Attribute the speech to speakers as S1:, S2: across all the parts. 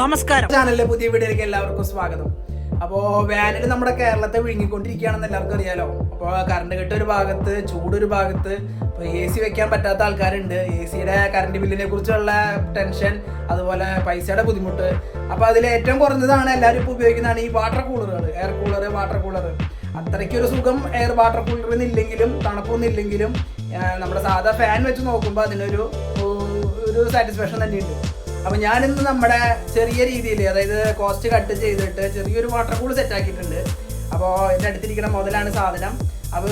S1: നമസ്കാരം,
S2: ചാനലിലെ പുതിയ വീഡിയോയിലേക്ക് എല്ലാവർക്കും സ്വാഗതം. അപ്പോൾ വേനൽ നമ്മുടെ കേരളത്തെ വിഴുങ്ങിക്കൊണ്ടിരിക്കുകയാണെന്ന് എല്ലാവർക്കും അറിയാലോ. അപ്പോൾ കറണ്ട് കെട്ട് ഒരു ഭാഗത്ത്, ചൂടൊരു ഭാഗത്ത്, ഇപ്പോൾ AC വെക്കാൻ പറ്റാത്ത ആൾക്കാരുണ്ട്. AC-യുടെ കറണ്ട് ബില്ലിനെ കുറിച്ചുള്ള ടെൻഷൻ, അതുപോലെ പൈസയുടെ ബുദ്ധിമുട്ട്. അപ്പോൾ അതിൽ ഏറ്റവും കുറഞ്ഞതാണ് എല്ലാവരും ഇപ്പോൾ ഉപയോഗിക്കുന്നതാണ് ഈ വാട്ടർ കൂളറുകൾ, എയർ കൂളർ, വാട്ടർ കൂളർ. അത്രയ്ക്കൊരു സുഖം എയർ വാട്ടർ കൂളറിന് ഇല്ലെങ്കിലും, തണുപ്പൊന്നും ഇല്ലെങ്കിലും നമ്മുടെ സാധാ ഫാൻ വെച്ച് നോക്കുമ്പോൾ അതിനൊരു സാറ്റിസ്ഫാക്ഷൻ തന്നെയുണ്ട്. അപ്പോൾ ഞാനിന്ന് നമ്മുടെ ചെറിയ രീതിയിൽ, അതായത് കോസ്റ്റ് കട്ട് ചെയ്തിട്ട് ചെറിയൊരു വാട്ടർ കൂളർ സെറ്റ് ആക്കിയിട്ടുണ്ട്. അപ്പോൾ എൻ്റെ അടുത്തിരിക്കുന്ന മുതലാണ് സാധനം. അപ്പോൾ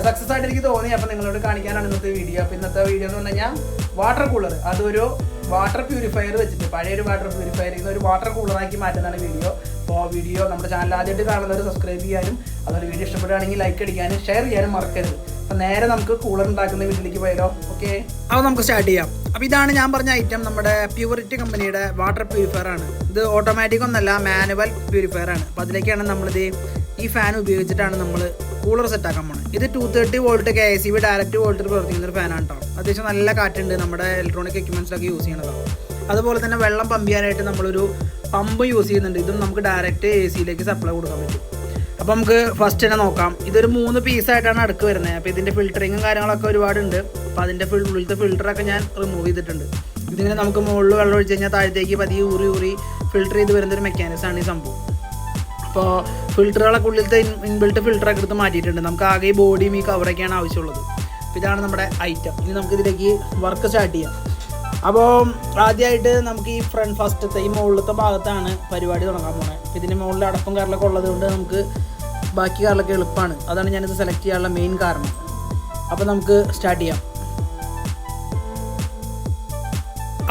S2: സക്സസ് ആയിട്ട് എനിക്ക് തോന്നി. അപ്പോൾ നിങ്ങളോട് കാണിക്കാനാണ് ഇന്നത്തെ വീഡിയോ. അപ്പോൾ ഇന്നത്തെ വീഡിയോ എന്ന് പറഞ്ഞു കഴിഞ്ഞാൽ വാട്ടർ കൂളർ, അതൊരു വാട്ടർ പ്യൂരിഫയർ വെച്ചിട്ട്, പഴയൊരു വാട്ടർ പ്യൂരിഫയറിൽ നിന്ന് ഒരു വാട്ടർ കൂളറാക്കി മാറ്റുന്നതാണ് വീഡിയോ. അപ്പോൾ വീഡിയോ നമ്മുടെ ചാനൽ ആദ്യമായിട്ട് കാണുന്നവർ സബ്സ്ക്രൈബ് ചെയ്യാനും, അതുപോലെ വീഡിയോ ഇഷ്ടപ്പെടുകയാണെങ്കിൽ ലൈക്ക് അടിക്കാനും ഷെയർ ചെയ്യാനും മറക്കരുത്. അപ്പോൾ നേരെ നമുക്ക് കൂളർ ഉണ്ടാക്കുന്ന വീട്ടിലേക്ക് പോയാലോ. ഓക്കെ, അപ്പോൾ നമുക്ക് സ്റ്റാർട്ട് ചെയ്യാം. അപ്പോൾ ഇതാണ് ഞാൻ പറഞ്ഞ ഐറ്റം, നമ്മുടെ പ്യൂരിറ്റി കമ്പനിയുടെ വാട്ടർ പ്യൂരിഫയർ ആണ്. ഇത് ഓട്ടോമാറ്റിക് ഒന്നല്ല, മാനുവൽ പ്യൂരിഫയർ ആണ്. അപ്പോൾ അതിലേക്കാണ് നമ്മളിത് ഈ ഫാൻ ഉപയോഗിച്ചിട്ടാണ് നമ്മൾ കൂളർ സെറ്റ് ആക്കാൻ പോകുന്നത്. ഇത് 230 വോൾട്ട് KSEB ഡയറക്റ്റ് വോൾട്ടിൽ പ്രവർത്തിക്കുന്ന ഒരു ഫാനാണ് കേട്ടോ. അത്യാവശ്യം നല്ല കാറ്റുണ്ട്, നമ്മുടെ ഇലക്ട്രോണിക് എക്യുപ്മെൻറ്റ്സിലൊക്കെ യൂസ് ചെയ്യണതാണ്. അതുപോലെ തന്നെ വെള്ളം പമ്പ് ചെയ്യാനായിട്ട് നമ്മളൊരു പമ്പ് യൂസ് ചെയ്യുന്നുണ്ട്. ഇതും നമുക്ക് ഡയറക്റ്റ് AC-ലേക്ക് സപ്ലൈ കൊടുക്കാൻ പറ്റും. അപ്പോൾ നമുക്ക് ഫസ്റ്റ് തന്നെ നോക്കാം. ഇതൊരു 3 പീസായിട്ടാണ് അടുക്ക് വരുന്നത്. അപ്പോൾ ഇതിൻ്റെ ഫിൽറ്ററിങ്ങും കാര്യങ്ങളൊക്കെ ഒരുപാടുണ്ട്. അപ്പോൾ അതിൻ്റെ ഉള്ളിലത്തെ ഫിൽറ്ററൊക്കെ ഞാൻ റിമൂവ് ചെയ്തിട്ടുണ്ട്. ഇതിങ്ങനെ നമുക്ക് മുകളിൽ വെള്ളം ഒഴിച്ച് കഴിഞ്ഞാൽ താഴത്തേക്ക് പതിയെ ഊറി ഫിൽറ്റർ ചെയ്ത് വരുന്നൊരു മെക്കാനിസമാണ് ഈ സംഭവം. അപ്പോൾ ഫിൽറ്ററുകളൊക്കെ ഉള്ളിലത്തെ ഇൻബിൽട്ട് ഫിൽറ്ററൊക്കെ എടുത്ത് മാറ്റിയിട്ടുണ്ട്. നമുക്ക് ആകെ ഈ ബോഡിയും ഈ കവറൊക്കെയാണ് ആവശ്യമുള്ളത്. അപ്പോൾ ഇതാണ് നമ്മുടെ ഐറ്റം. ഇനി നമുക്കിതിലേക്ക് വർക്ക് സ്റ്റാർട്ട് ചെയ്യാം. അപ്പോൾ ആദ്യമായിട്ട് നമുക്ക് ഈ ഫസ്റ്റത്തെ ഈ മുകളിലത്തെ ഭാഗത്താണ് പരിപാടി തുടങ്ങാൻ പോകുന്നത്. ഇതിൻ്റെ മുകളിൽ അടപ്പും കാറിലൊക്കെ ഉള്ളത് കൊണ്ട് നമുക്ക് ബാക്കി കാറിലൊക്കെ എളുപ്പമാണ്. അതാണ് ഞാനിത് സെലക്ട് ചെയ്യാനുള്ള മെയിൻ കാരണം. അപ്പോൾ നമുക്ക് സ്റ്റാർട്ട് ചെയ്യാം.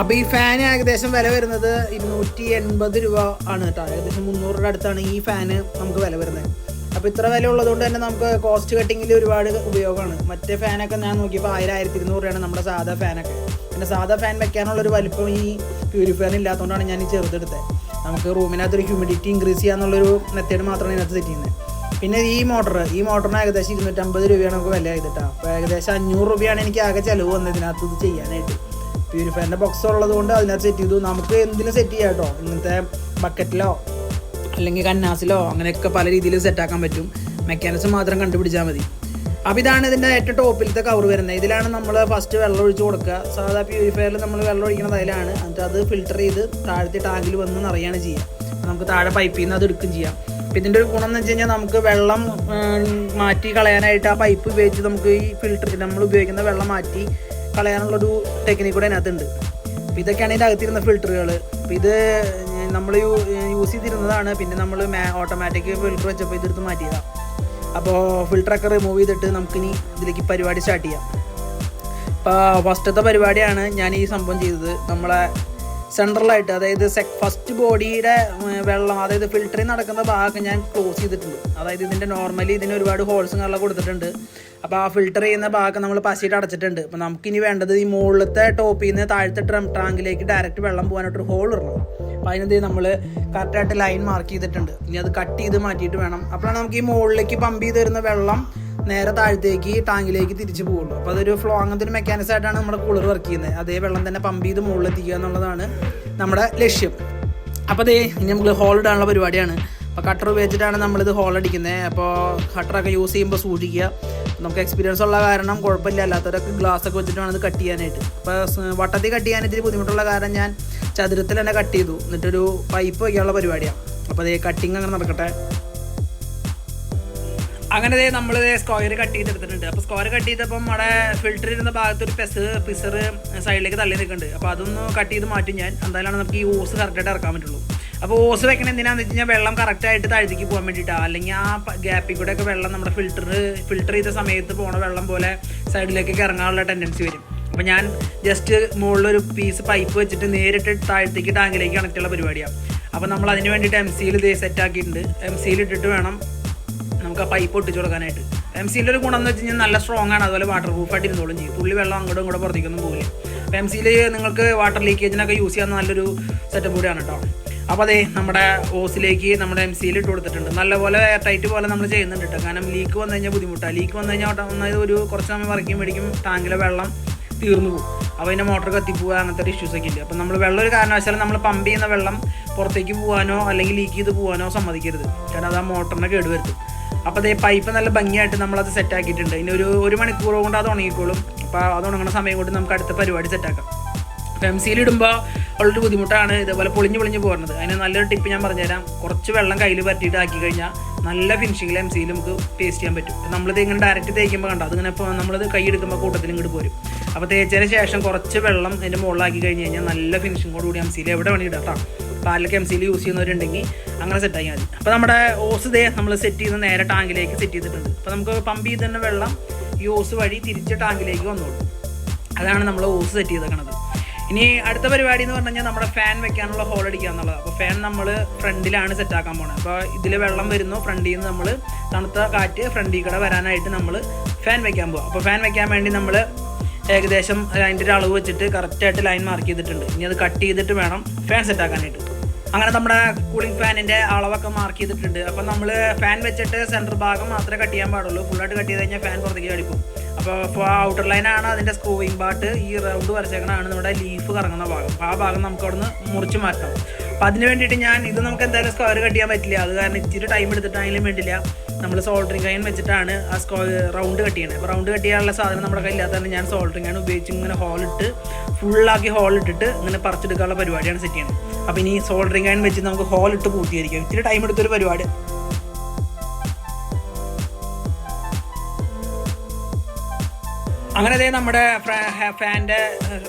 S2: അപ്പോൾ ഈ ഫാൻ ഏകദേശം വില വരുന്നത് 280 രൂപ ആണ് കേട്ടോ. ഏകദേശം 300 രൂപയുടെ അടുത്താണ് ഈ ഫാന് നമുക്ക് വില വരുന്നത്. അപ്പോൾ ഇത്ര വില ഉള്ളതുകൊണ്ട് തന്നെ നമുക്ക് കോസ്റ്റ് കട്ടിങ്ങിൽ ഒരുപാട് ഉപയോഗമാണ്. മറ്റേ ഫാനൊക്കെ ഞാൻ നോക്കിയപ്പോൾ 1000-1200 രൂപയാണ് നമ്മുടെ സാധാ ഫാനൊക്കെ. പിന്നെ സാധാ ഫാൻ വെക്കാനുള്ളൊരു വലിപ്പം ഈ പ്യൂരിഫയറിന് ഇല്ലാത്തതുകൊണ്ടാണ് ഞാൻ ഈ ചെറുതെടുത്തത്. നമുക്ക് റൂമിനകത്തൊരു ഹ്യൂമിഡിറ്റി ഇൻക്രീസ് ചെയ്യാന്നുള്ളൊരു മെത്തേഡ് മാത്രമാണ് ഇതിനകത്ത് സെറ്റ് ചെയ്യുന്നത്. പിന്നെ ഈ മോട്ടറിന് ഏകദേശം 250 രൂപയാണ് നമുക്ക് വില ചെയ്തിട്ടാണ്. അപ്പോൾ ഏകദേശം 500 രൂപയാണ് എനിക്ക് ആകെ ചിലവ് വന്നത് ഇതിനകത്ത് ഇത് ചെയ്യാനായിട്ട്. പ്യൂരിഫയറിൻ്റെ ബോക്സ് ഉള്ളത് കൊണ്ട് അതിനകത്ത് സെറ്റ് ചെയ്തു. നമുക്ക് എന്തിനും സെറ്റ് ചെയ്യാം കേട്ടോ. ഇങ്ങനത്തെ ബക്കറ്റിലോ അല്ലെങ്കിൽ കന്നാസിലോ അങ്ങനെയൊക്കെ പല രീതിയിൽ സെറ്റാക്കാൻ പറ്റും. മെക്കാനിസം മാത്രം കണ്ടുപിടിച്ചാൽ മതി. അപ്പോൾ ഇതാണ് ഇതിൻ്റെ ഏറ്റവും ടോപ്പിലത്തെ കവർ വരുന്നത്. ഇതിലാണ് നമ്മൾ ഫസ്റ്റ് വെള്ളം ഒഴിച്ച് കൊടുക്കുക. സാധാ പ്യൂരിഫയറിൽ നമ്മൾ വെള്ളം ഒഴിക്കുന്നത് അതിലാണ്. എന്നിട്ട് അത് ഫിൽറ്റർ ചെയ്ത് താഴത്തെ ടാങ്കിൽ വന്ന് നിറയാണ് ചെയ്യുക. നമുക്ക് താഴെ പൈപ്പിൽ നിന്ന് അത് എടുക്കുകയും ചെയ്യാം. അപ്പോൾ ഇതിൻ്റെ ഒരു ഗുണം എന്ന് വെച്ച് കഴിഞ്ഞാൽ നമുക്ക് വെള്ളം മാറ്റി കളയാനായിട്ട് ആ പൈപ്പ് ഉപയോഗിച്ച് നമുക്ക് ഈ ഫിൽറ്റർ നമ്മൾ ഉപയോഗിക്കുന്ന വെള്ളം മാറ്റി കളയാനുള്ളൊരു ടെക്നിക്ക് കൂടെ അതിനകത്തുണ്ട്. അപ്പോൾ ഇതൊക്കെയാണ് ഇതിൻ്റെ അകത്തിരുന്ന ഫിൽറ്ററുകൾ. അപ്പോൾ ഇത് നമ്മൾ യൂസ് ചെയ്തിരുന്നതാണ്. പിന്നെ നമ്മൾ ഓട്ടോമാറ്റിക് ഫിൽറ്റർ വെച്ചപ്പോൾ ഇതെടുത്ത് മാറ്റിയതാണ്. അപ്പോൾ ഫിൽറ്ററൊക്കെ റിമൂവ് ചെയ്തിട്ട് നമുക്കിനി ഇതിലേക്ക് പരിപാടി സ്റ്റാർട്ട് ചെയ്യാം. അപ്പോൾ ഫസ്റ്റത്തെ പരിപാടിയാണ് ഞാൻ ഈ സംഭവം ചെയ്തത്. നമ്മളെ സെൻട്രലായിട്ട്, അതായത് ഫസ്റ്റ് ബോഡിയുടെ വെള്ളം, അതായത് ഫിൽറ്ററിൽ നടക്കുന്ന ഭാഗമൊക്കെ ഞാൻ ക്ലോസ് ചെയ്തിട്ടുണ്ട്. അതായത് ഇതിൻ്റെ നോർമലി ഇതിന് ഒരുപാട് ഹോൾസും കാര്യങ്ങളൊക്കെ കൊടുത്തിട്ടുണ്ട്. അപ്പോൾ ആ ഫിൽറ്റർ ചെയ്യുന്ന ഭാഗം നമ്മൾ പശയിട്ട് അടച്ചിട്ടുണ്ട്. അപ്പോൾ നമുക്കിനി വേണ്ടത് ഈ മുകളിലത്തെ ടോപ്പിൽ നിന്ന് താഴത്തെ ടാങ്കിലേക്ക് ഡയറക്റ്റ് വെള്ളം പോകാനായിട്ടൊരു ഹോൾ ഇടണം. അപ്പോൾ അതിനെന്ത് നമ്മൾ കറക്റ്റായിട്ട് ലൈൻ മാർക്ക് ചെയ്തിട്ടുണ്ട്. ഇനി അത് കട്ട് ചെയ്ത് മാറ്റിയിട്ട് വേണം. അപ്പോഴാണ് നമുക്ക് ഈ മുകളിലേക്ക് പമ്പ് ചെയ്ത് തരുന്ന വെള്ളം നേരെ താഴത്തേക്ക് ടാങ്കിലേക്ക് തിരിച്ച് പോകുള്ളൂ. അപ്പോൾ അതൊരു ഫ്ലോ, അങ്ങനത്തെ ഒരു മെക്കാനിസം ആയിട്ടാണ് നമ്മുടെ കൂളർ വർക്ക് ചെയ്യുന്നത്. അതേ വെള്ളം തന്നെ പമ്പ് ചെയ്ത് മുകളിലെത്തിക്കുക എന്നുള്ളതാണ് നമ്മുടെ ലക്ഷ്യം. അപ്പോൾ അതേ ഇനി നമുക്ക് ഹോൾ ഇടാനുള്ള പരിപാടിയാണ്. അപ്പോൾ കട്ടർ ഉപയോഗിച്ചിട്ടാണ് നമ്മളിത് ഹോൾ അടിക്കുന്നത്. അപ്പോൾ കട്ടറൊക്കെ യൂസ് ചെയ്യുമ്പോൾ സൂക്ഷിക്കുക. നമുക്ക് എക്സ്പീരിയൻസ് ഉള്ള കാരണം കുഴപ്പമില്ല. അല്ലാത്തവരൊക്കെ ഗ്ലാസ്സൊക്കെ വെച്ചിട്ടാണ് ഇത് കട്ട് ചെയ്യാനായിട്ട്. അപ്പോൾ വട്ടത്തിൽ കട്ട് ചെയ്യാൻ ഇത്തിരി ബുദ്ധിമുട്ടുള്ള കാരണം ഞാൻ ചതുരത്തിൽ തന്നെ കട്ട് ചെയ്തു. എന്നിട്ടൊരു പൈപ്പ് വയ്ക്കാനുള്ള പരിപാടിയാണ്. അപ്പോൾ അതേ കട്ടിങ് അങ്ങനെ നടക്കട്ടെ. അങ്ങനെ നമ്മൾ സ്ക്വയർ കട്ട് ചെയ്തെടുത്തിട്ടുണ്ട്. അപ്പോൾ സ്ക്വയർ കട്ട് ചെയ്തപ്പം നമ്മുടെ ഫിൽറ്റർ ഇരുന്ന ഭാഗത്തൊരു പിസർ സൈഡിലേക്ക് തള്ളി നിൽക്കുന്നുണ്ട്. അപ്പോൾ അതൊന്ന് കട്ട് ചെയ്ത് മാറ്റും ഞാൻ. എന്തായാലും നമുക്ക് ഈ ഓസ് കറക്റ്റായിട്ട് ഇറക്കാൻ പറ്റുള്ളൂ. അപ്പോൾ ഓസ് വെക്കണം എന്തിനാന്ന് വെച്ച് കഴിഞ്ഞാൽ വെള്ളം കറക്റ്റായിട്ട് താഴത്തേക്ക് പോകാൻ വേണ്ടിയിട്ടാണ്. അല്ലെങ്കിൽ ആ ഗ്യാപ്പിൽ കൂടെയൊക്കെ വെള്ളം നമ്മുടെ ഫിൽറ്റർ ചെയ്ത സമയത്ത് പോണ വെള്ളം പോലെ സൈഡിലേക്കൊക്കെ ഇറങ്ങാനുള്ള ടെൻഡൻസി വരും. അപ്പോൾ ഞാൻ ജസ്റ്റ് മുകളിലൊരു പീസ് പൈപ്പ് വെച്ചിട്ട് നേരിട്ട് താഴത്തേക്ക് ടാങ്കിലേക്ക് കണക്റ്റുള്ള പരിപാടിയാണ്. അപ്പോൾ നമ്മൾ അതിന് വേണ്ടിയിട്ട് MCയിൽ ഇത് സെറ്റാക്കിയിട്ടുണ്ട്. MCയിൽ ഇട്ടിട്ട് വേണം നമുക്ക് ആ പൈപ്പ് ഒട്ടിച്ച് കൊടുക്കാനായിട്ട്. MCയിൽ ഒരു ഗുണം എന്ന് വെച്ച് കഴിഞ്ഞാൽ നല്ല സ്ട്രോങ് ആണ്. അതുപോലെ വാട്ടർ പ്രൂഫായിട്ട് ഇരുന്നോളും ചെയ്യും. തുള്ളി വെള്ളം അങ്ങോട്ടും ഇങ്ങോട്ടും പുറത്തേക്കൊന്നും പോകില്ല. അപ്പോൾ MCയിൽ നിങ്ങൾക്ക് വാട്ടർ ലീക്കേജിനൊക്കെ യൂസ് ചെയ്യാൻ നല്ലൊരു സെറ്റപ്പ് കൂടിയാണ് കേട്ടോ. അപ്പോൾ അതേ നമ്മുടെ ഓസിലേക്ക് നമ്മുടെ MCയിൽ ഇട്ട് കൊടുത്തിട്ടുണ്ട്. നല്ലപോലെ ടൈറ്റ് പോലെ നമ്മൾ ചെയ്യുന്നുണ്ട് കേട്ടോ. കാരണം ലീക്ക് വന്നു കഴിഞ്ഞാൽ ബുദ്ധിമുട്ടാണ്. ലീക്ക് വന്നു കഴിഞ്ഞാൽ ഒരു കുറച്ച് സമയം വരയ്ക്കും മേടിക്കും ടാങ്കിലെ വെള്ളം തീർന്നു പോകും. അപ്പോൾ അതിൻ്റെ മോട്ടർ കത്തിപ്പോവുക അങ്ങനത്തെ ഇഷ്യൂസൊക്കെ ഇല്ല. അപ്പോൾ നമ്മൾ വെള്ളം ഒരു കാരണവശാലും നമ്മൾ പമ്പ് ചെയ്യുന്ന വെള്ളം പുറത്തേക്ക് പോകാനോ അല്ലെങ്കിൽ ലീക്ക് ചെയ്ത് പോകാനോ സമ്മതിക്കരുത്. കാരണം അത് ആ മോട്ടറിനെ കേടുവരുത്തും. അപ്പോൾ അതേ പൈപ്പ് നല്ല ഭംഗിയായിട്ട് നമ്മളത് സെറ്റാക്കിയിട്ടുണ്ട്. ഇനി ഒരു മണിക്കൂർ കൊണ്ട് അത് ഉണങ്ങിക്കോളും. അപ്പോൾ അത് ഉണങ്ങുന്ന സമയം കൊണ്ട് നമുക്ക് അടുത്ത പരിപാടി സെറ്റാക്കാം. അപ്പോൾ MC ഇടുമ്പോൾ ഉള്ളൊരു ബുദ്ധിമുട്ടാണ് ഇതേപോലെ പൊളിഞ്ഞ് പോകുന്നത്. അതിന് നല്ലൊരു ടിപ്പ് ഞാൻ പറഞ്ഞുതരാം. കുറച്ച് വെള്ളം കയ്യിൽ പറ്റിയിട്ട് ആക്കി കഴിഞ്ഞാൽ നല്ല ഫിനിഷിങ്ങിൽ MC നമുക്ക് പേസ്റ്റ് ചെയ്യാൻ പറ്റും. നമ്മളിത് ഇങ്ങനെ ഡയറക്റ്റ് തേക്കുമ്പോൾ കണ്ടോ, അതിങ്ങനെ ഇപ്പോൾ നമ്മളത് കൈ എടുക്കുമ്പോൾ കൂട്ടത്തിൽ ഇങ്ങോട്ട് പോരും. അപ്പോൾ തേച്ചതിന് ശേഷം കുറച്ച് വെള്ളം അതിൻ്റെ മുകളിലാക്കി കഴിഞ്ഞ് കഴിഞ്ഞാൽ നല്ല ഫിനിഷിങ്ങോട് കൂടി MC എവിടെ വേണമെങ്കിൽ ഇടാം കേട്ടോ. പാലിലൊക്കെ MC യൂസ് ചെയ്യുന്നവരുണ്ടെങ്കിൽ അങ്ങനെ സെറ്റാക്കി മതി. അപ്പോൾ നമ്മുടെ ഓസ് നമ്മൾ സെറ്റ് ചെയ്ത് നേരെ ടാങ്കിലേക്ക് സെറ്റ് ചെയ്തിട്ടുണ്ട്. അപ്പോൾ നമുക്ക് പമ്പ് ചെയ്ത് തന്നെ വെള്ളം ഈ ഓസ് വഴി തിരിച്ച് ടാങ്കിലേക്ക് വന്നോളൂ. അതാണ് നമ്മൾ ഓസ് സെറ്റ് ചെയ്തേക്കണത്. ഇനി അടുത്ത പരിപാടി എന്ന് പറഞ്ഞു കഴിഞ്ഞാൽ നമ്മുടെ ഫാൻ വെക്കാനുള്ള ഹോൾ അടിക്കുക എന്നുള്ളത്. അപ്പോൾ ഫാൻ നമ്മൾ ഫ്രണ്ടിലാണ് സെറ്റാക്കാൻ പോകുന്നത്. അപ്പോൾ ഇതിൽ വെള്ളം വരുന്നു, ഫ്രണ്ടിൽ നിന്ന് നമ്മൾ തണുത്ത കാറ്റ് ഫ്രണ്ടിൽ കൂടെ വരാനായിട്ട് നമ്മൾ ഫാൻ വെക്കാൻ പോകും. അപ്പോൾ ഫാൻ വെക്കാൻ വേണ്ടി നമ്മൾ ഏകദേശം അതിൻ്റെ ഒരു അളവ് വെച്ചിട്ട് കറക്റ്റായിട്ട് ലൈൻ മാർക്ക് ചെയ്തിട്ടുണ്ട്. ഇനി അത് കട്ട് ചെയ്തിട്ട് വേണം ഫാൻ സെറ്റാക്കാനായിട്ട്. അങ്ങനെ നമ്മുടെ കൂളിംഗ് ഫാനിൻ്റെ അളവൊക്കെ മാർക്ക് ചെയ്തിട്ടുണ്ട്. അപ്പോൾ നമ്മൾ ഫാൻ വെച്ചിട്ട് സെൻറ്റർ ഭാഗം മാത്രമേ കട്ട് ചെയ്യാൻ പാടുള്ളൂ. ഫുള്ളായിട്ട് കട്ട് ചെയ്ത് കഴിഞ്ഞാൽ ഫാൻ പുറത്തേക്ക് അടിക്കും. അപ്പോൾ ഔട്ടർ ലൈനാണ് അതിൻ്റെ സ്ക്രൂവിങ് പാർട്ട്. ഈ റൗണ്ട് വരച്ചേക്കണതാണ് നമ്മുടെ ലീഫ് കറങ്ങുന്ന ഭാഗം. അപ്പോൾ ആ ഭാഗം നമുക്ക് അവിടെ നിന്ന് മുറിച്ച് മാറ്റാം. അപ്പോൾ അതിന് വേണ്ടിയിട്ട് ഇത് നമുക്ക് എന്തായാലും സ്ക്വയർ കട്ട് ചെയ്യാൻ പറ്റില്ല. അത് കാരണം ഇച്ചിരി ടൈം എടുത്തിട്ടാണെങ്കിലും വേണ്ടില്ല നമ്മൾ സോൾഡറിങ് അയൺ വെച്ചിട്ടാണ് ആ റൗണ്ട് കട്ട് ചെയ്യണത്. അപ്പോൾ റൗണ്ട് കട്ട് ചെയ്യാനുള്ള സാധനം നമ്മുടെ കയ്യില്ലാത്തതാണ് ഞാൻ സോൾഡറിങ് അയൺ ഉപയോഗിച്ച് ഇങ്ങനെ ഹോളിട്ട് ഫുള്ളാക്കി ഹോളിട്ടിട്ട് ഇങ്ങനെ പറിച്ചെടുക്കാനുള്ള പരിപാടിയാണ് സെറ്റ് ചെയ്യുന്നത്. അപ്പോൾ ഇനി സോൾഡറിങ് അയൺ വെച്ച് നമുക്ക് ഹോളിട്ട് പൂർത്തീകരിക്കാം. ഇച്ചിരി ടൈം എടുത്തൊരു പരിപാടി. അങ്ങനെ നമ്മുടെ ഫാൻ്റെ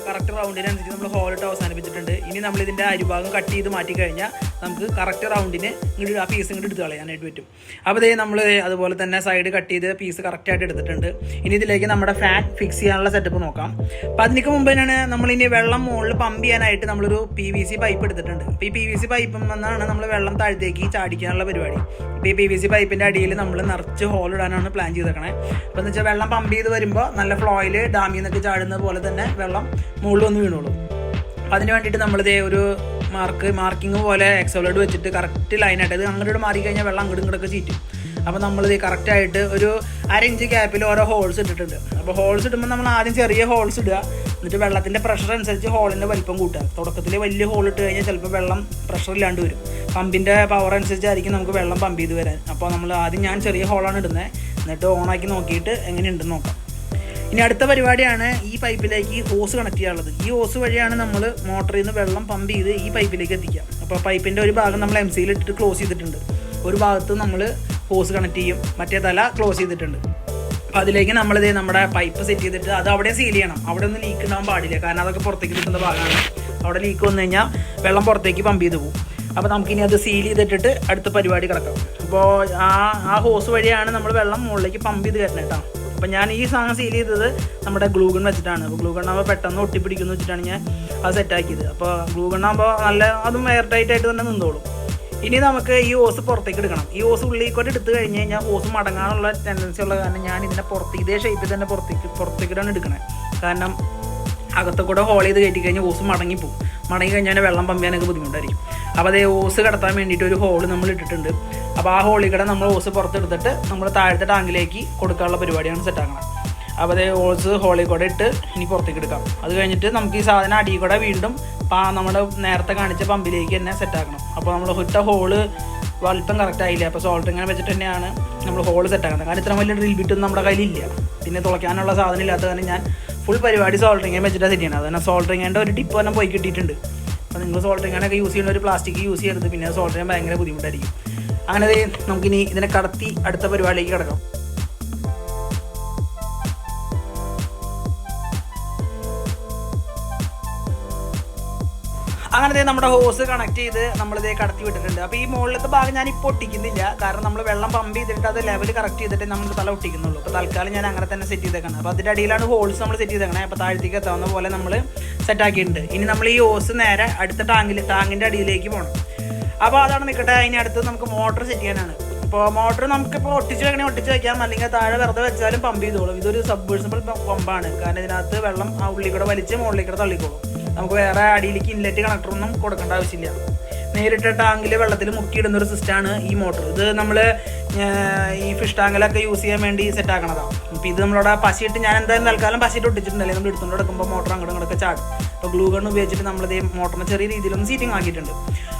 S2: കറക്റ്റ് റൗണ്ടിനനുസരിച്ച് നമ്മൾ ഹോളിട്ട് അവസാനിപ്പിച്ചിട്ടുണ്ട്. ഇനി നമ്മളിതിൻ്റെ അരിഭാഗം കട്ട് ചെയ്ത് മാറ്റി കഴിഞ്ഞാൽ നമുക്ക് കറക്റ്റ് റൗണ്ടിന് ഇങ്ങോട്ട് ആ പീസ് ഇങ്ങോട്ട് എടുത്ത് കളയാനായിട്ട് പറ്റും. അപ്പോൾ നമ്മൾ അതുപോലെ തന്നെ സൈഡ് കട്ട് ചെയ്ത് പീസ് കറക്റ്റായിട്ട് എടുത്തിട്ടുണ്ട്. ഇനി ഇതിലേക്ക് നമ്മുടെ ഫാൻ ഫിക്സ് ചെയ്യാനുള്ള സെറ്റപ്പ് നോക്കാം. അപ്പോൾ അതിന് മുമ്പ് തന്നെയാണ് നമ്മളിനി വെള്ളം മുകളിൽ പമ്പ് ചെയ്യാനായിട്ട് നമ്മളൊരു PVC പൈപ്പ് എടുത്തിട്ടുണ്ട്. അപ്പോൾ ഈ PVC പൈപ്പിൽ നിന്നാണ് നമ്മൾ വെള്ളം താഴത്തേക്ക് ചാടിക്കാനുള്ള പരിപാടി. ഇപ്പോൾ ഈ PVC പൈപ്പിൻ്റെ അടിയിൽ നമ്മൾ നിറച്ച് ഹോൾ ഇടാനാണ് പ്ലാൻ ചെയ്തേക്കണേ. അപ്പോൾ എന്ന് വെച്ചാൽ വെള്ളം പമ്പ് ചെയ്ത് വരുമ്പോൾ നല്ല ഫ്ലോയിൽ ഡാമിൽ നിന്നൊക്കെ ചാടുന്ന പോലെ തന്നെ വെള്ളം മുകളിൽ വന്ന് വീണോളൂ. അതിന് വേണ്ടിയിട്ട് നമ്മളിതേ ഒരു മാർക്കിങ് പോലെ എക്സോലോഡ് വെച്ചിട്ട് കറക്റ്റ് ലൈനായിട്ട് അത് അങ്ങോട്ട് മാറി കഴിഞ്ഞാൽ വെള്ളം അങ്ങോട്ടും ഇങ്ങോട്ടൊക്കെ ചീറ്റും. അപ്പോൾ നമ്മളിത് കറക്റ്റായിട്ട് ഒരു 1 ഇഞ്ച് ഗ്യാപ്പിൽ ഓരോ ഹോൾസ് ഇട്ടിട്ടുണ്ട്. അപ്പോൾ ഹോൾസ് ഇടുമ്പോൾ നമ്മൾ ആദ്യം ചെറിയ ഹോൾസ് ഇടുക. എന്നിട്ട് വെള്ളത്തിൻ്റെ പ്രഷർ അനുസരിച്ച് ഹോളിൻ്റെ വലിപ്പം കൂട്ടുക. തുടക്കത്തിൽ വലിയ ഹോൾ ഇട്ട് കഴിഞ്ഞാൽ ചിലപ്പോൾ വെള്ളം പ്രഷർ ഇല്ലാണ്ട് വരും. പമ്പിൻ്റെ പവർ അനുസരിച്ചായിരിക്കും നമുക്ക് വെള്ളം പമ്പ് ചെയ്ത് വരാൻ. അപ്പോൾ നമ്മൾ ആദ്യം ഞാൻ ചെറിയ ഹോളാണ് ഇടുന്നത്. എന്നിട്ട് ഓണാക്കി നോക്കിയിട്ട് എങ്ങനെയുണ്ടെന്ന് നോക്കാം. ഇനി അടുത്ത പരിപാടിയാണ് ഈ പൈപ്പിലേക്ക് ഹോസ് കണക്ട് ചെയ്യാനുള്ളത്. ഈ ഹോസ് വഴിയാണ് നമ്മൾ മോട്ടറിൽ നിന്ന് വെള്ളം പമ്പ് ചെയ്ത് ഈ പൈപ്പിലേക്ക് എത്തിക്കുക. അപ്പോൾ പൈപ്പിൻ്റെ ഒരു ഭാഗം നമ്മൾ MC ഇട്ടിട്ട് ക്ലോസ് ചെയ്തിട്ടുണ്ട്. ഒരു ഭാഗത്ത് നമ്മൾ ഹോസ് കണക്ട് ചെയ്യും, മറ്റേ തല ക്ലോസ് ചെയ്തിട്ടുണ്ട്. അപ്പോൾ അതിലേക്ക് നമ്മുടെ പൈപ്പ് സെറ്റ് ചെയ്തിട്ട് അത് അവിടെ സീൽ ചെയ്യണം. അവിടെ ഒന്നും ലീക്ക് ഉണ്ടാകാൻ പാടില്ല. കാരണം അതൊക്കെ പുറത്തേക്ക് കിട്ടുന്ന ഭാഗമാണ്. അവിടെ ലീക്ക് വന്നു കഴിഞ്ഞാൽ വെള്ളം പുറത്തേക്ക് പമ്പ് ചെയ്ത് പോകും. അപ്പോൾ നമുക്കിനി അത് സീൽ ചെയ്തിട്ടിട്ട് അടുത്ത പരിപാടി കിടക്കാം. അപ്പോൾ ആ ഹോസ് വഴിയാണ് നമ്മൾ വെള്ളം മുകളിലേക്ക് പമ്പ് ചെയ്ത് കയറ്റണം കേട്ടോ. അപ്പോൾ ഞാൻ ഈ സാധനം സീൽ ചെയ്തത് നമ്മുടെ ഗ്ലൂ ഗൺ വെച്ചിട്ടാണ്. അപ്പോൾ ഗ്ലൂ ഗൺ ആകുമ്പോൾ പെട്ടെന്ന് ഒട്ടിപ്പിടിക്കുന്നു വെച്ചിട്ടാണ് ഞാൻ അത് സെറ്റാക്കിയത്. അപ്പോൾ ഗ്ലൂ ഗൺ ആകുമ്പോൾ നല്ല അതും എയർ ടൈറ്റ് ആയിട്ട് തന്നെ നിന്നോളും. ഇനി നമുക്ക് ഈ ഓസ് പുറത്തേക്ക് എടുക്കണം. ഈ ഓസ് ഉള്ളിലേക്കോട്ട് എടുത്തു കഴിഞ്ഞ് കഴിഞ്ഞാൽ ഓസ് മടങ്ങാനുള്ള ടെൻഡൻസി ഉള്ള കാരണം ഞാൻ ഇതിനെ ഇതേ ഷേപ്പിൽ തന്നെ പുറത്തേക്കിടാണ് എടുക്കണത്. കാരണം അകത്ത് കൂടെ ഹോൾ ചെയ്ത് കയറ്റി കഴിഞ്ഞാൽ ഓസ് മടങ്ങിപ്പോവും. മടങ്ങി കഴിഞ്ഞാൽ വെള്ളം പമ്പ് ചെയ്യാനൊക്കെ ബുദ്ധിമുട്ടായിരിക്കും. അപ്പോൾ അതേ ഓസ് കടത്താൻ വേണ്ടിയിട്ട് ഒരു ഹോള് നമ്മൾ ഇട്ടിട്ടുണ്ട്. അപ്പോൾ ആ ഹോളിൽ കൂടെ നമ്മൾ ഓസ് പുറത്തെടുത്തിട്ട് നമ്മൾ താഴത്തെ ടാങ്കിലേക്ക് കൊടുക്കാനുള്ള പരിപാടിയാണ് സെറ്റാക്കണം. അപ്പോൾ അതേ ഓസ് ഹോളിൽ കൂടെ ഇട്ട് ഇനി പുറത്തേക്ക് എടുക്കാം. അത് കഴിഞ്ഞിട്ട് നമുക്ക് ഈ സാധനം അടിയിൽ കൂടെ വീണ്ടും നമ്മുടെ നേരത്തെ കാണിച്ച പമ്പിലേക്ക് തന്നെ സെറ്റാക്കണം. അപ്പോൾ നമ്മൾ ഒറ്റ ഹോള് വലിപ്പം കറക്റ്റ് ആയില്ല. അപ്പോൾ സോൾഡറിങ് വെച്ചിട്ട് തന്നെയാണ് നമ്മൾ ഹോള് സെറ്റാക്കുന്നത്. കാരണം ഇത്ര വലിയ ഡ്രിൽ ബിറ്റൊന്നും നമ്മുടെ കയ്യിലില്ല. പിന്നെ തുളയ്ക്കാനുള്ള സാധനം ഇല്ലാത്ത കാരണം ഞാൻ ഫുൾ പരിപാടി സോൾഡറിങ് വെച്ചിട്ടാണ് സെറ്റ് ചെയ്യണം. അതുതന്നെ സോൾഡറിങ്ങിൻ്റെ ഒരു ടിപ്പ് തന്നെ പോയി കിട്ടിയിട്ടുണ്ട്. അപ്പോൾ നിങ്ങൾ സോൾഡറിങ്ങാനൊക്കെ യൂസ് ചെയ്യുന്ന ഒരു പ്ലാസ്റ്റിക് യൂസ് ചെയ്യരുത്. പിന്നെ സോൾഡർ ചെയ്യാൻ ഭയങ്കര ബുദ്ധിമുട്ടായിരിക്കും. അങ്ങനെ നമുക്കിനി ഇതിനെ കടത്തി അടുത്ത പരിപാടിയിലേക്ക് കിടക്കാം. അങ്ങനെ നമ്മുടെ ഹോസ് കണക്ട് ചെയ്ത് നമ്മളിതേ കടത്തി വിട്ടിട്ടുണ്ട്. അപ്പോൾ ഈ മുകളിലത്തെ ഭാഗം ഞാൻ ഇപ്പോൾ ഒട്ടിക്കുന്നില്ല. കാരണം നമ്മൾ വെള്ളം പമ്പ് ചെയ്തിട്ട് അത് ലെവൽ കറക്റ്റ് ചെയ്തിട്ട് നമ്മൾ തല ഒട്ടിക്കുന്നുള്ളൂ. അപ്പോൾ തൽക്കാലം ഞാൻ അങ്ങനെ തന്നെ സെറ്റ് ചെയ്തേക്കണം. അപ്പോൾ അതിൻ്റെ അടിയിലാണ് ഹോൾസ് നമ്മൾ സെറ്റ് ചെയ്തേക്കണേ. അപ്പോൾ താഴത്തേക്ക് എത്താവുന്ന പോലെ നമ്മൾ സെറ്റാക്കിയിട്ടുണ്ട്. ഇനി നമ്മൾ ഈ ഹോസ് നേരെ അടുത്ത ടാങ്കിൻ്റെ അടിയിലേക്ക് പോകണം. അപ്പോൾ അതാണ് നിൽക്കട്ടെ. അതിന് അടുത്ത് നമുക്ക് മോട്ടർ സെറ്റ് ചെയ്യാനാണ്. അപ്പോൾ മോട്ടർ നമുക്കിപ്പോൾ ഒട്ടിച്ച് വയ്ക്കാം, അല്ലെങ്കിൽ താഴെ വെറുതെ വെച്ചാലും പമ്പ് ചെയ്തോളും. ഇതൊരു സബ്മേഴ്സിബിൾ പമ്പാണ്. കാരണം ഇതിനകത്ത് വെള്ളം ആ ഉള്ളിൽ കൂടെ വലിച്ച് മുകളിലേക്ക് കൂടെ തള്ളിക്കോളും. നമുക്ക് വേറെ അടിയിലേക്ക് ഇൻലെറ്റ് കണക്ടറൊന്നും കൊടുക്കേണ്ട ആവശ്യമില്ല. നേരിട്ട് ടാങ്കിൽ വെള്ളത്തിൽ മുക്കിയിടുന്ന ഒരു സിസ്റ്റമാണ് ഈ മോട്ടർ. ഇത് നമ്മൾ ഈ ഫിഷ് ടാങ്കിലൊക്കെ യൂസ് ചെയ്യാൻ വേണ്ടി സെറ്റ് ആക്കണതാണ്. അപ്പോൾ ഇത് നമ്മളവിടെ പശയിട്ട് ഞാൻ എന്തായാലും തൽക്കാലം പശയിട്ട് ഒട്ടിച്ചിട്ടുണ്ടല്ലേ, നമ്മൾ എടുത്തുകൊണ്ട് കിടക്കുമ്പോൾ മോട്ടർ അങ്ങോട്ടും ഇങ്ങോട്ടൊക്കെ ചാടും. അപ്പോൾ ഗ്ലൂ ഗൺ ഉപയോഗിച്ചിട്ട് നമ്മളിതേ മോട്ടറിന് ചെറിയ രീതിയിലൊന്ന് സീറ്റിംഗ് ആക്കിയിട്ടുണ്ട്.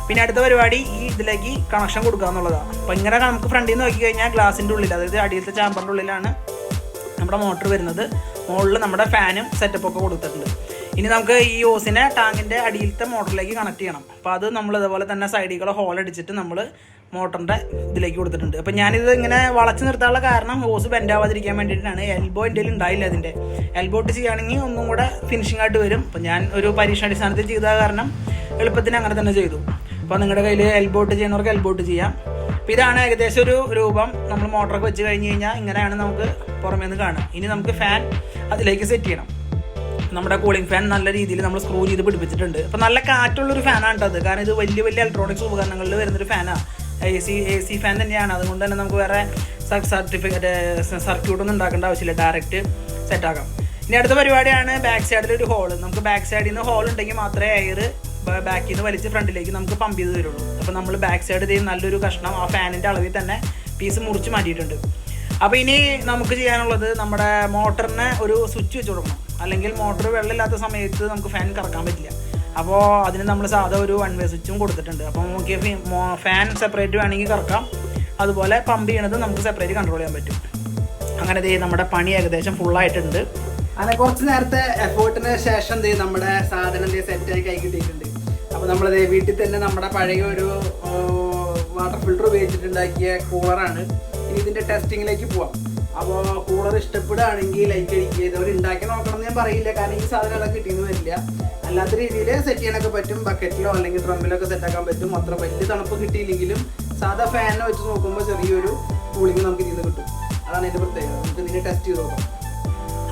S2: പിന്നെ അടുത്ത പരിപാടി ഈ ഇതിലേക്ക് കണക്ഷൻ കൊടുക്കുക എന്നുള്ളതാണ്. അപ്പോൾ ഇങ്ങനെ നമുക്ക് ഫ്രണ്ടിൽ നിന്ന് നോക്കി കഴിഞ്ഞാൽ ഗ്ലാസിൻ്റെ ഉള്ളിൽ, അതായത് അടിയിലത്തെ ചാമ്പറിൻ്റെ ഉള്ളിലാണ് നമ്മുടെ മോട്ടർ വരുന്നത്. മുകളിൽ നമ്മുടെ ഫാനും സെറ്റപ്പൊക്കെ കൊടുത്തിട്ടുണ്ട്. ഇനി നമുക്ക് ഈ ഓസിനെ ടാങ്കിൻ്റെ അടിയിലത്തെ മോട്ടറിലേക്ക് കണക്ട് ചെയ്യണം. അപ്പോൾ അത് നമ്മൾ ഇതുപോലെ തന്നെ സൈഡിൽ ഹോൾ അടിച്ചിട്ട് നമ്മൾ മോട്ടറിൻ്റെ ഇതിലേക്ക് കൊടുത്തിട്ടുണ്ട്. അപ്പോൾ ഞാനിത് ഇങ്ങനെ വളച്ച് നിർത്താനുള്ള കാരണം ഓസ് ബെൻഡാവാതിരിക്കാൻ വേണ്ടിയിട്ടാണ്. എൽബോ എൻ്റെ ഉണ്ടായില്ല. അതിൻ്റെ എൽബോ ഇട്ട് ചെയ്യുകയാണെങ്കിൽ ഒന്നും കൂടെ ഫിനിഷിംഗ് ആയിട്ട് വരും. അപ്പോൾ ഞാൻ ഒരു പരീക്ഷണാടിസ്ഥാനത്തിൽ ചെയ്ത കാരണം എളുപ്പത്തിന് അങ്ങനെ തന്നെ ചെയ്തു. അപ്പോൾ നിങ്ങളുടെ കയ്യിൽ എൽബോ ഇട്ട് ചെയ്യുന്നവർക്ക് എൽബോ ഇട്ട് ചെയ്യാം. അപ്പോൾ ഇതാണ് ഏകദേശം ഒരു രൂപം. നമ്മൾ മോട്ടറൊക്കെ വെച്ച് കഴിഞ്ഞ് കഴിഞ്ഞാൽ ഇങ്ങനെയാണ് നമുക്ക് പുറമേ നിന്ന് കാണുക. ഇനി നമുക്ക് ഫാൻ അതിലേക്ക് സെറ്റ് ചെയ്യണം. നമ്മുടെ കൂളിംഗ് ഫാൻ നല്ല രീതിയിൽ നമ്മൾ സ്ക്രൂ ചെയ്ത് പിടിപ്പിച്ചിട്ടുണ്ട്. അപ്പോൾ നല്ല കാറ്റുള്ളൊരു ഫാനാണ് അത്. കാരണം ഇത് വലിയ വലിയ ഇലക്ട്രോണിക്സ് ഉപകരണങ്ങളിൽ വരുന്നൊരു ഫാനാണ്. എ സി ഫാൻ തന്നെയാണ്. അതുകൊണ്ട് തന്നെ നമുക്ക് വേറെ സർക്യൂട്ടൊന്നും ഉണ്ടാക്കേണ്ട ആവശ്യമില്ല, ഡയറക്റ്റ് സെറ്റാക്കാം. ഇനി അടുത്ത പരിപാടിയാണ് ബാക്ക് സൈഡിൽ ഒരു ഹോൾ. നമുക്ക് ബാക്ക് സൈഡിൽ നിന്ന് ഹോൾ ഉണ്ടെങ്കിൽ മാത്രമേ എയർ ബാക്കിൽ നിന്ന് വലിച്ച് ഫ്രണ്ടിലേക്ക് നമുക്ക് പമ്പ് ചെയ്ത് തരുള്ളൂ. അപ്പോൾ നമ്മൾ ബാക്ക് സൈഡ് ചെയ്ത് നല്ലൊരു കഷ്ണം ആ ഫാനിൻ്റെ അളവിൽ തന്നെ പീസ് മുറിച്ച് മാറ്റിയിട്ടുണ്ട്. അപ്പോൾ ഇനി നമുക്ക് ചെയ്യാനുള്ളത് നമ്മുടെ മോട്ടറിന് ഒരു സ്വിച്ച് വെച്ച് കൊടുക്കണം. അല്ലെങ്കിൽ മോട്ടർ വെള്ളമില്ലാത്ത സമയത്ത് നമുക്ക് ഫാൻ കറക്കാൻ പറ്റില്ല. അപ്പോൾ അതിന് നമ്മൾ സാധാ ഒരു 1 വേ സ്വിച്ചും കൊടുത്തിട്ടുണ്ട്. അപ്പോൾ നമുക്ക് ഫാൻ സെപ്പറേറ്റ് വേണമെങ്കിൽ കറക്കാം, അതുപോലെ പമ്പ് ചെയ്യണത് നമുക്ക് സെപ്പറേറ്റ് കൺട്രോൾ ചെയ്യാൻ പറ്റും. അങ്ങനെ നമ്മുടെ പണി ഏകദേശം ഫുള്ളായിട്ടുണ്ട്. അങ്ങനെ കുറച്ച് നേരത്തെ എഫേർട്ടിന് ശേഷം നമ്മുടെ സാധനം സെറ്റായി കൈ കിട്ടിയിട്ടുണ്ട്. അപ്പോൾ നമ്മൾ വീട്ടിൽ തന്നെ നമ്മുടെ പഴയ ഒരു വാട്ടർ ഫിൽറ്റർ ഉപയോഗിച്ചിട്ടുണ്ടാക്കിയ കൂളറാണ്. ഇനി ഇതിൻ്റെ ടെസ്റ്റിങ്ങിലേക്ക് പോവാം. അപ്പോൾ കൂളർ ഇഷ്ടപ്പെടുകയാണെങ്കിൽ ലൈക്ക് അടിക്കുക. ഇതവർ ഉണ്ടാക്കി നോക്കണം എന്ന് ഞാൻ പറയില്ല, കാരണം ഈ സാധനങ്ങളൊക്കെ കിട്ടിയെന്ന് വരില്ല. അല്ലാത്ത രീതിയിൽ സെറ്റ് ചെയ്യാനൊക്കെ പറ്റും. ബക്കറ്റിലോ അല്ലെങ്കിൽ ഡ്രമ്മിലൊക്കെ സെറ്റാക്കാൻ പറ്റും. അത്ര വലിയ തണുപ്പ് കിട്ടിയില്ലെങ്കിലും സാധാ ഫാനിനെ വെച്ച് നോക്കുമ്പോൾ ചെറിയൊരു കൂളിംഗ് നമുക്ക് ഇതിൽ നിന്ന് കിട്ടും. അതാണ് ഇതിൻ്റെ പ്രത്യേകത. നമുക്ക് ഇതിനെ ടെസ്റ്റ് ചെയ്ത് നോക്കാം.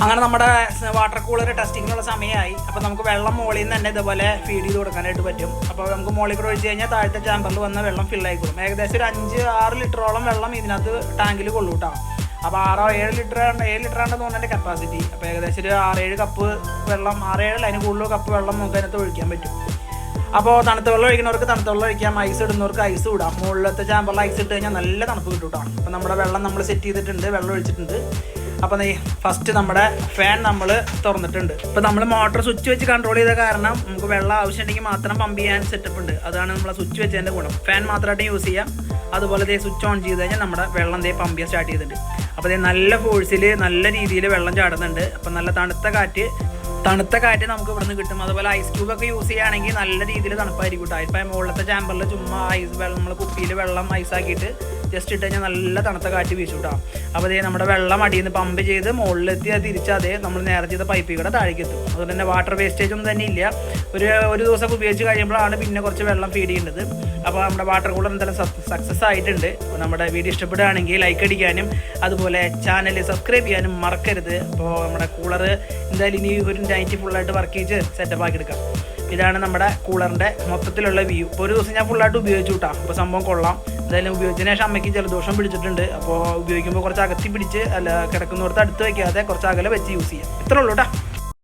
S2: അങ്ങനെ നമ്മുടെ വാട്ടർ കൂളർ ടെസ്റ്റിങ്ങിനുള്ള സമയമായി. അപ്പോൾ നമുക്ക് വെള്ളം മുകളിൽ നിന്ന് തന്നെ ഇതുപോലെ ഫീഡ് ചെയ്ത് കൊടുക്കാനായിട്ട് പറ്റും. അപ്പോൾ നമുക്ക് മുകളിൽ കൂടെ ഒഴിച്ച് കഴിഞ്ഞാൽ താഴത്തെ ചാമ്പറിൽ വന്ന വെള്ളം ഫില്ലായിക്കോളും. ഏകദേശം ഒരു 5-6 ലിറ്ററോളം വെള്ളം ഇതിനകത്ത് ടാങ്കിൽ കൊള്ളൂട്ടോ. അപ്പോൾ 6-7 ലിറ്ററാണെന്ന് തോന്നുന്ന കപ്പാസിറ്റി. അപ്പോൾ ഏകദേശം ഒരു 6-7 കപ്പ് വെള്ളം, 6-7 അതിന് കൂടുതൽ കപ്പ് വെള്ളം നമുക്ക് അതിനകത്ത് ഒഴിക്കാൻ പറ്റും. അപ്പോൾ തണുത്ത വെള്ളം ഒഴിക്കുന്നവർക്ക് തണുത്ത വെള്ളം ഒഴിക്കാം, ഐസ് ഇടുന്നവർക്ക് ഐസ് ഇടാം. മുകളിലത്തെ ചാമ്പറിൽ ഐസ് ഇട്ട് കഴിഞ്ഞാൽ നല്ല തണുപ്പ് കിട്ടും കേട്ടോ. അപ്പോൾ നമ്മുടെ വെള്ളം നമ്മൾ സെറ്റ് ചെയ്തിട്ടുണ്ട്, വെള്ളം ഒഴിച്ചിട്ടുണ്ട്. അപ്പോൾ ഫസ്റ്റ് നമ്മുടെ ഫാൻ നമ്മൾ തുറന്നിട്ടുണ്ട്. ഇപ്പോൾ നമ്മൾ മോട്ടർ സ്വിച്ച് വെച്ച് കൺട്രോൾ ചെയ്ത കാരണം നമുക്ക് വെള്ളം ആവശ്യമുണ്ടെങ്കിൽ മാത്രം പമ്പ് ചെയ്യാൻ സെറ്റപ്പ് ഉണ്ട്. അതാണ് നമ്മൾ സ്വിച്ച് വെച്ചതിൻ്റെ ഗുണം. ഫാൻ മാത്രമായിട്ട് യൂസ് ചെയ്യാം. അതുപോലെ സ്വിച്ച് ഓൺ ചെയ്ത് കഴിഞ്ഞാൽ നമ്മുടെ വെള്ളം പമ്പ് ചെയ്യാൻ സ്റ്റാർട്ട് ചെയ്തിട്ടുണ്ട്. അപ്പോൾ നല്ല ഫോഴ്സിൽ നല്ല രീതിയിൽ വെള്ളം ചാടുന്നുണ്ട്. അപ്പോൾ നല്ല തണുത്ത കാറ്റ് നമുക്ക് ഇവിടെ നിന്ന് കിട്ടും. അതുപോലെ ഐസ് ക്യൂബൊക്കെ യൂസ് ചെയ്യുകയാണെങ്കിൽ നല്ല രീതിയിൽ തണുപ്പായിരിക്കും കേട്ടോ. ഇപ്പം മുകളിലത്തെ ചാമ്പറിൽ ചുമ്മാ വെള്ളം നമ്മൾ കുപ്പിയിൽ വെള്ളം ഐസാക്കിയിട്ട് ജസ്റ്റ് ഇട്ട് കഴിഞ്ഞാൽ നല്ല തണുത്ത കാറ്റ് വീശും കേട്ടോ. അപ്പോൾ നമ്മുടെ വെള്ളം അടിയിൽ നിന്ന് പമ്പ് ചെയ്ത് മുകളിലെത്തി അത് തിരിച്ച് നമ്മൾ നേരെ ചെയ്ത പൈപ്പിൽ കൂടെ താഴേക്ക് എത്തും. അതുകൊണ്ട് തന്നെ വാട്ടർ വേസ്റ്റേജ് ഒന്നും തന്നെ ഇല്ല. ഒരു ദിവസം ഉപയോഗിച്ച് കഴിയുമ്പോഴാണ് പിന്നെ കുറച്ച് വെള്ളം ഫീഡ് ചെയ്യേണ്ടത്. അപ്പോൾ നമ്മുടെ വാട്ടർ കൂളർ എന്തായാലും സക്സസ് ആയിട്ടുണ്ട്. അപ്പോൾ നമ്മുടെ വീഡിയോ ഇഷ്ടപ്പെടുകയാണെങ്കിൽ ലൈക്ക് അടിക്കാനും അതുപോലെ ചാനൽ സബ്സ്ക്രൈബ് ചെയ്യാനും മറക്കരുത്. അപ്പോൾ നമ്മുടെ കൂളർ എന്തായാലും ഇനി ഒരു നൈറ്റ് ഫുള്ളായിട്ട് വർക്ക് ചെയ്ത് സെറ്റപ്പ് ആക്കി എടുക്കാം. ഇതാണ് നമ്മുടെ കൂളറിൻ്റെ മൊത്തത്തിലുള്ള വ്യൂ. ഇപ്പോൾ ഒരു ദിവസം ഞാൻ ഫുള്ളായിട്ട് ഉപയോഗിച്ചു കേട്ടോ. അപ്പോൾ സംഭവം കൊള്ളാം. എന്തായാലും ഉപയോഗിച്ചതിന് ശേഷം അമ്മയ്ക്ക് ജലദോഷം പിടിച്ചിട്ടുണ്ട്. അപ്പോൾ ഉപയോഗിക്കുമ്പോൾ കുറച്ച് അകത്തി പിടിച്ച് കിടക്കുന്നവർക്ക് അടുത്ത് വയ്ക്കാതെ കുറച്ച് അകലെ വെച്ച് യൂസ് ചെയ്യാം. ഇത്രേ ഉള്ളൂ കേട്ടോ.